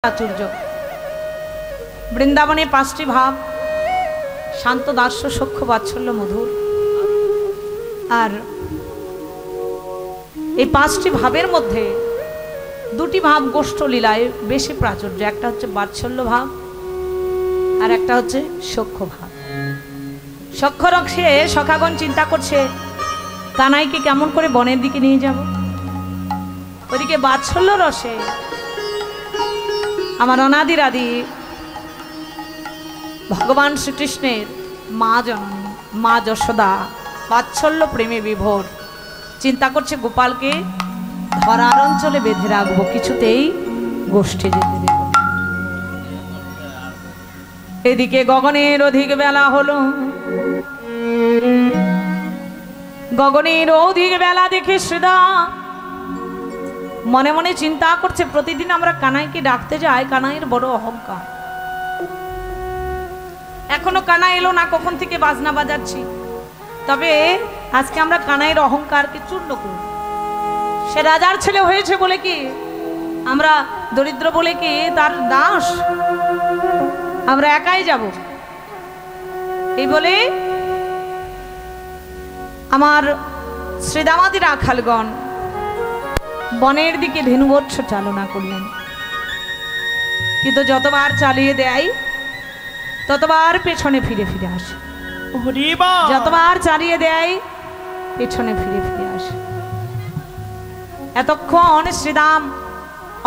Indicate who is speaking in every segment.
Speaker 1: आचुर्य बृंदावने पाँचटी भाव शांत दास्य सख्य बात्सल्य मधुर और এই পাঁচটি ভাবের মধ্যে দুটি ভাব গোষ্ঠ লীলায় বেশি প্রাচুর্য। একটা হচ্ছে বাৎসল্য ভাব আর একটা হচ্ছে সখ্য ভাব। সখ্য রসে সখাগণ চিন্তা করছে কানাইকে কেমন করে বনের দিকে নিয়ে যাব। ওদিকে বাৎসল্য রসে আমার অনাদিরাদি ভগবান শ্রীকৃষ্ণের মা জননী মা যশোদা বাৎসল্য প্রেমে বিভোর, চিন্তা করছে গোপালকে ধরার অঞ্চলে বেঁধে রাখবো, কিছুতেই গোষ্ঠে যেতে দেব। এদিকে গগনের অধিক বেলা হলো, গগনের অধিক বেলা দেখে শ্রীদা মনে মনে চিন্তা করছে প্রতিদিন আমরা কানাইকে ডাকতে যাই, কানাইয়ের বড় অহংকার। এখনো কানাই এলো না, কখন থেকে বাজনা বাজাচ্ছি, তবে আজকে আমরা কানাইয়ের অহংকারকে চূর্ণ করব। সে রাজার ছেলে হয়েছে বলে কি আমরা দরিদ্র বলে কি তার দাস, আমরা একাই যাব এই বলে আমার শ্রীদামাদি রাখালগণ বনের দিকে ধেনুবৎস চালনা করলেন। কিন্তু যতবার চালিয়ে দেয় ততবার পেছনে ফিরে ফিরে আসে, যতবার চালিয়ে দেয় পেছনে ফিরে ফিরে আসে। এতক্ষণ শ্রীরাম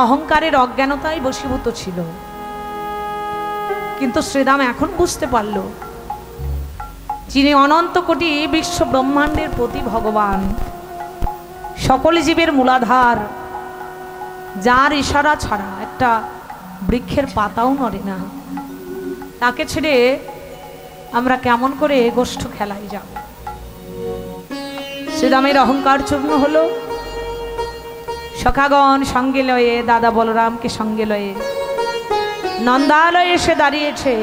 Speaker 1: অহংকারের অজ্ঞানতায় বশীভূত ছিল, কিন্তু শ্রীরাম এখন বুঝতে পারল যিনি অনন্ত কোটি বিশ্ব ব্রহ্মাণ্ডের প্রতি ভগবান, সকল জীবের মূলাধার, যার ইশারা ছাড়া একটা বৃক্ষের পাতাও নড়ে না, তাকে ছেড়ে আমরা কেমন করে গোষ্ঠ খেলায় যাব। শ্রীরামের অহংকার চূর্ণ হলো। সখাগণ সঙ্গে লয়ে দাদা বলরামকে সঙ্গে লয়ে নন্দালয়ে এসে দাঁড়িয়েছে,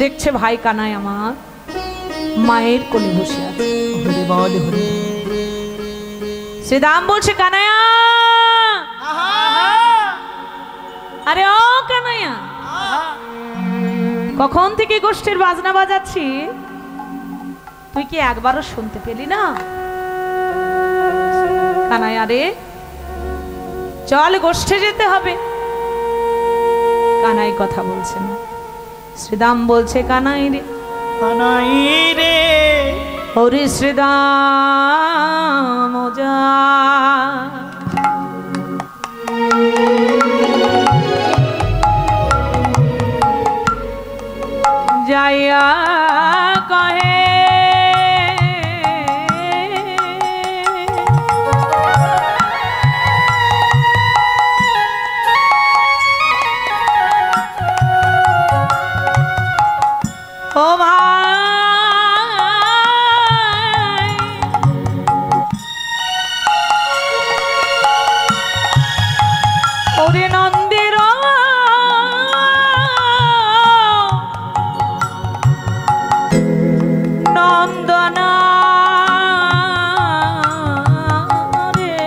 Speaker 1: দেখছে ভাই কানাই আমার মায়ের কোলে বসে আছে। শ্রীরাম বলছে কানাইয়া, আরে ও কানাইয়া, কখন থেকে গোষ্ঠীর বাজনা বাজাচ্ছি, তুই কি একবারও শুনতে পেলি না? কানাই আরে চল গোষ্ঠে যেতে হবে। কানাই কথা বলছে না। শ্রীরাম বলছে কানাই রে, কানাই রে, ওরে শ্রীরাম যা, যাইয়া কহে ও ভাই, ওরে নন্দের নন্দনা রে,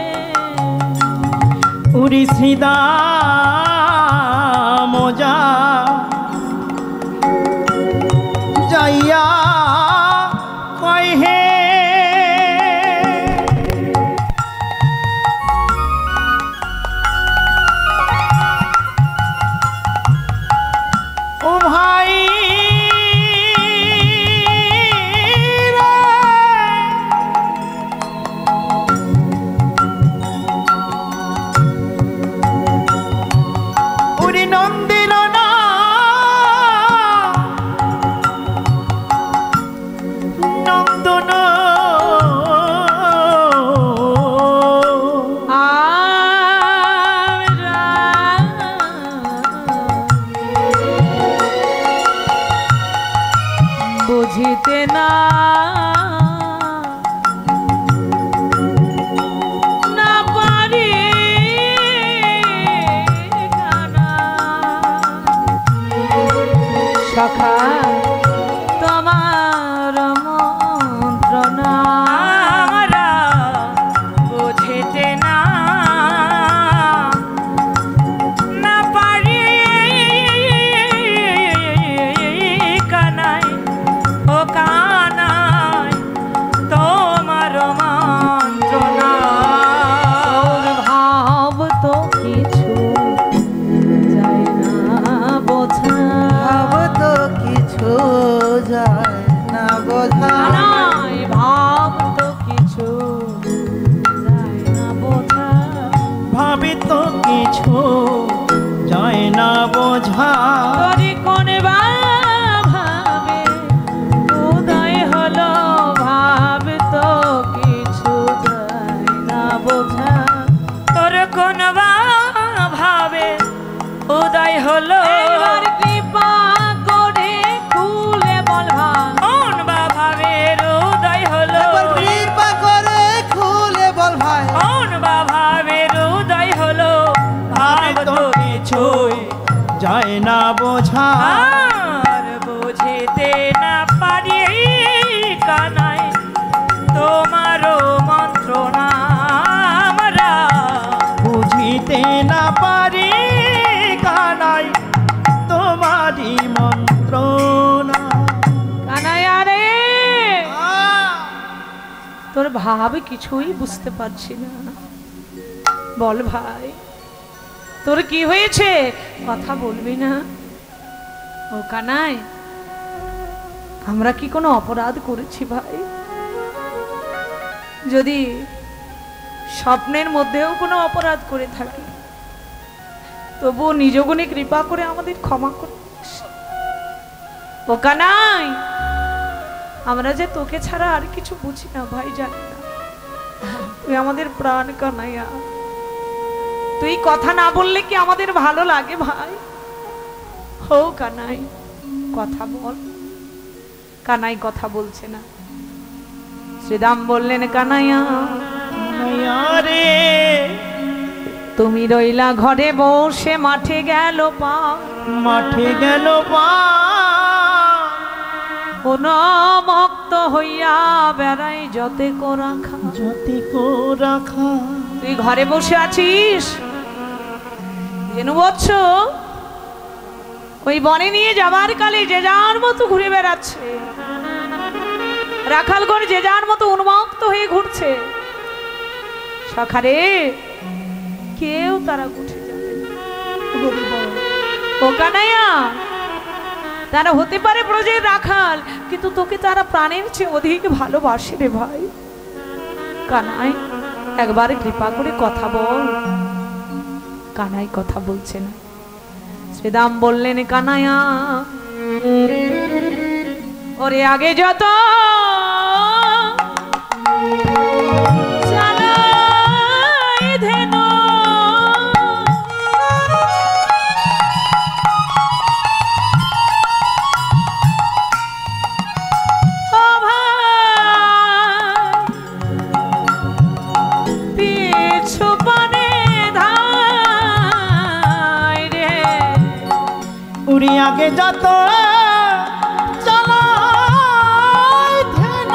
Speaker 2: উরি শ্রীদাম যা, যাইয়া কয় হে ও ভাই রে, উরি নন্দির না নন্দন
Speaker 1: বুঝিতে না না পারি সখা তোমার মন্ত্রণা
Speaker 2: বুঝিতে না না
Speaker 3: হলো
Speaker 1: এবার কৃপা করে খুলে বল ভাই
Speaker 3: মন বা ভাবের উদয় হলো
Speaker 2: একবার কৃপা করে খুলে বল ভাই
Speaker 3: মন বা ভাবের উদয় হলো ভাব
Speaker 2: আমি তো
Speaker 3: তো
Speaker 2: কিছুই যায় না বোঝা
Speaker 3: আর বুঝিতে না পারি কানাই তোমারও মন্ত্রণা আমরা
Speaker 2: বুঝিতে না পারি কানাই তোমারই মন্ত্রণা
Speaker 1: কানাইয়া রে তোর ভাব কিছুই বুঝতে পারছি না বল ভাই তোর কি হয়েছে কথা বলবি না ও কানাই আমরা কি কোনো অপরাধ করেছি ভাই যদি স্বপ্নের মধ্যেও কোনো অপরাধ করে থাকি তবুও নিজ গুণে কৃপা করে আমাদের ক্ষমা করিস ও কানাই আমরা যে তোকে ছাড়া আর কিছু বুঝি না ভাই জানি না তুই আমাদের প্রাণ কানাইয়া তুই কথা না বললে কি আমাদের ভালো লাগে ভাই হো কানাই কথা বল কানাই কথা বলছে না শ্রীরাম বললেন কানাইয়া
Speaker 2: রে
Speaker 1: তুমি রইলা ঘরে বসে মাঠে গেল পা
Speaker 2: মাঠে গেল পা
Speaker 1: মক্ত হইয়া বেড়াই যতে কো রাখা
Speaker 2: যতি কো রাখা
Speaker 1: তুই ঘরে বসে আছিস জেনু বৎস ওই বনে নিয়ে যাবার কালে যে যার মতো ঘুরে বেড়াচ্ছে রাখালগণ যে যার মতো উন্মত্ত হয়ে ঘুরছে সখারে কেউ তারা উঠে যাবে না। ও কানাইয়া তারা হতে পারে ব্রজের রাখাল কিন্তু তোকে তারা প্রাণের চেয়ে অধিক ভালোবাসে রে ভাই কানাই একবার কৃপা করে কথা বল কানাই কথা বলছে না শ্রীরাম বললেন কানাইয়া ওরে আগে যত চালাই ধেনু ও ভাই পিছু পানে ধাই রে
Speaker 2: উড়ি আগে যত চালাই ধ্যান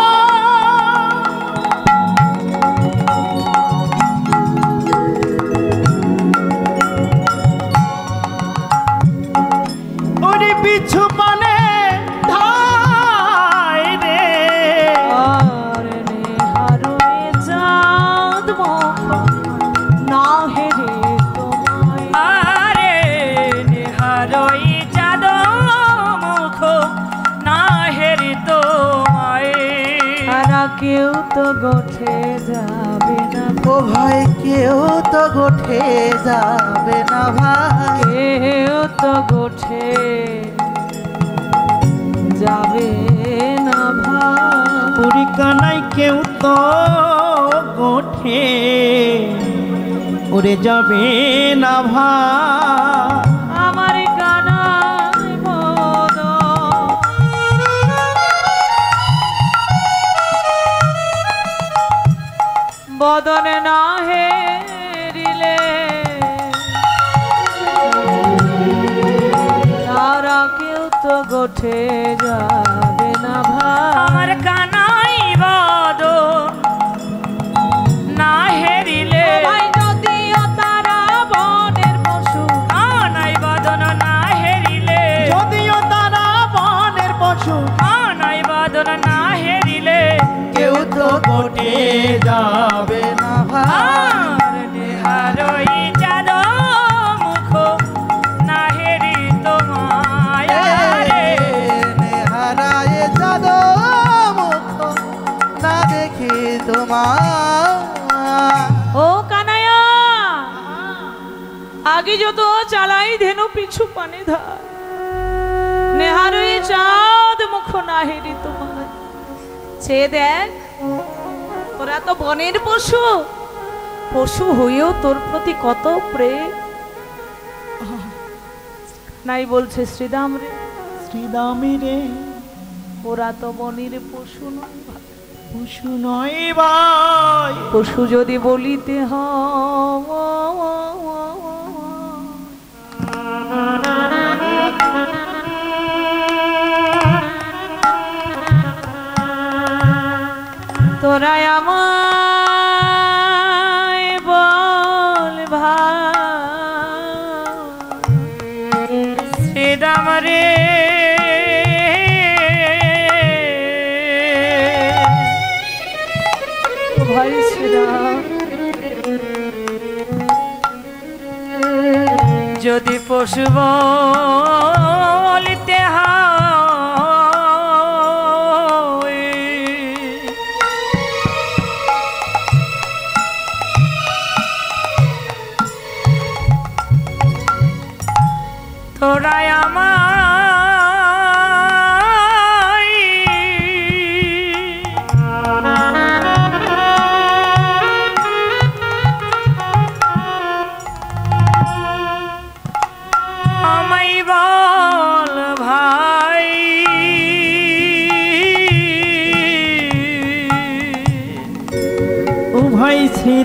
Speaker 2: উড়ি পিছু পানে ধাই রে
Speaker 1: আর নেহারুয়ে চাঁদ মুখ না হেরে তোমায়
Speaker 3: আরে নেহারই চাঁদ মুখ না হেরি তোমায়
Speaker 1: তারা কেউ তো গোঠে যাবে না
Speaker 2: ও ভাই কেউ তো গোঠে যাবে না ভাই
Speaker 1: কেউ তো গোঠে যাবে না ভাই
Speaker 2: পুরি কানাই কেউ তো গোঠে উড়ে যাবে না ভাই
Speaker 1: আমার কানাই মন বদন না হেরিলে তারা কেউ তো গোঠে যাবে না ভাই
Speaker 3: আমার কানাই বদন না হেরিলে
Speaker 1: ভাই যদিও তারা বনের পশু
Speaker 3: কানাই বদন না হেরিলে
Speaker 2: যদিও তারা বনের পশু
Speaker 3: কানাই বদন না হেরিলে
Speaker 2: কেউ তো গোটে যাবে না ভাই
Speaker 3: আর নেহারই চাঁদ মুখ না হেরি তোমায় রে
Speaker 2: নেহারায় চাঁদ মুখ না দেখি তোমার
Speaker 1: ও কানাইয়া আগে যত চালাই ধেনু পিছু পানে ধার নেহারই চাঁদ মুখ না হেরি তোমার সে দেখ ওরা তো বনের পশু পশু হয়েও তোর প্রতি কত প্রেম নাই বলছে শ্রীদাম রে,
Speaker 3: শ্রীদামি রে,
Speaker 1: ওরা তো বনির পশু নয় ভাই।
Speaker 3: পশু নয় ভাই,
Speaker 1: পশু যদি বলিতে তোরা আমায় বল ভাই,
Speaker 3: শ্রীদাম রে,
Speaker 1: ভাই শ্রীরাম
Speaker 3: যদি পশু বলিতে হয়, তোরা আমায় বল ভাই, ও ভাই শ্রীদাম রে,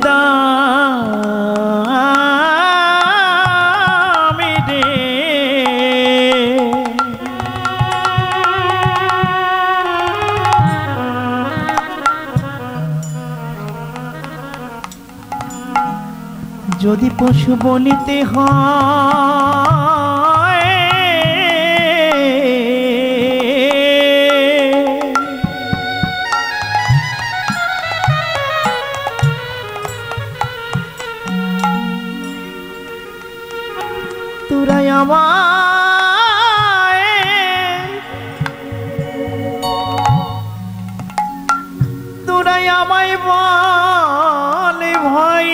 Speaker 3: যদি পশু বলিতে হয়, তোরা আমায় বল ভাই,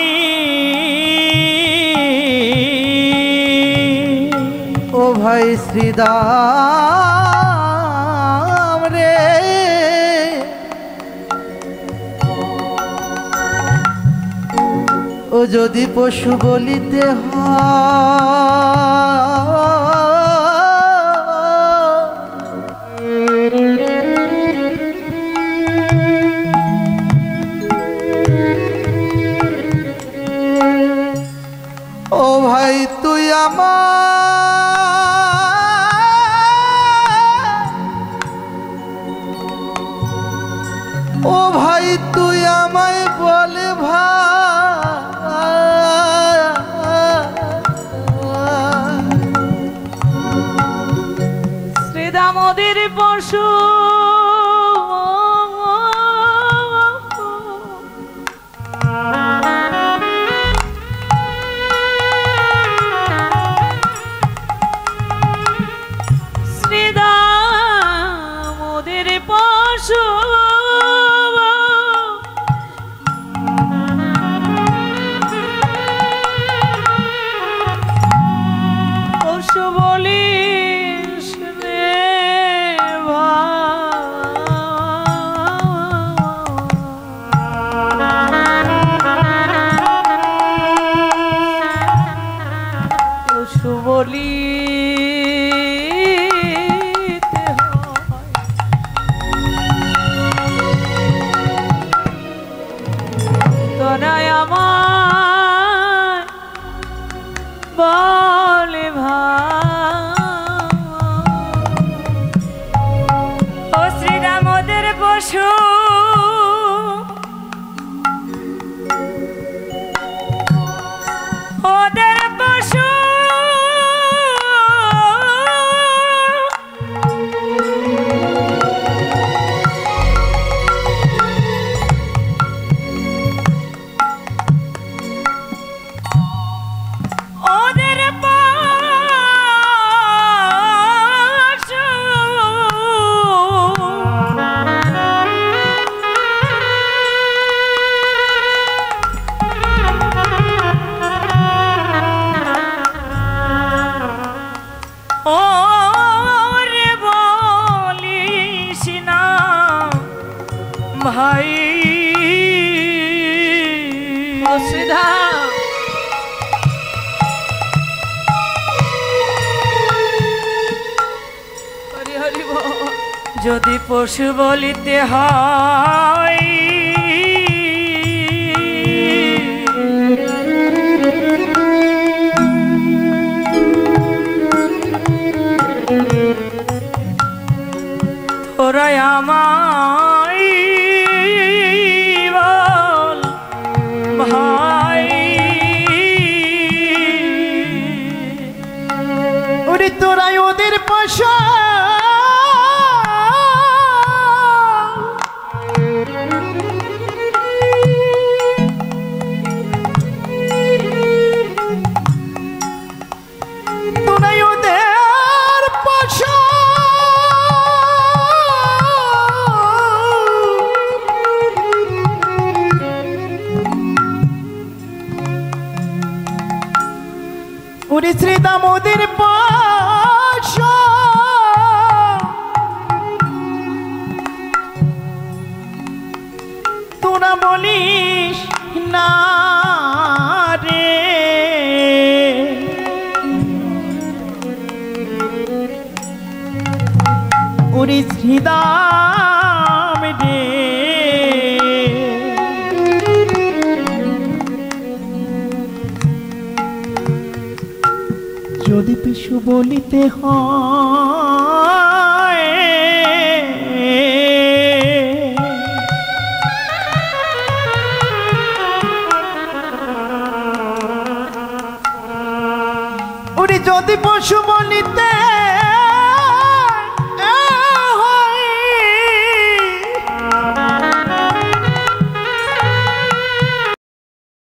Speaker 2: ও ভাই শ্রীদাম রে, ও যদি পশু বলিতে ও ভাই তুই ও ভাই তুই আমায় বলে ভাই,
Speaker 1: শ্রীদাম ওদের পশু শ্রীদাম ওদের পশু পশু বলিস রে ভাই, পশু বলিতে হয়, তোরা আমায় বলে ভাই,
Speaker 3: ও শ্রীরাম ওদের পশু, ওদের পশু, ওদের পশু, ওরে বলিস না ভাই,
Speaker 1: শ্রীদাম
Speaker 3: যদি পশু বলিতে হয় তোরা আমায় বল ভাই
Speaker 2: ওরে তোরাই ওদের পাশা তোরাই ওদের পাশা ওরে শ্রীদাম ওদের পাশা তোরা বলিস না রে ওরে শ্রীদাম রে যদি পিছু বলিতে হয় ওরে যদি পশু বলিতে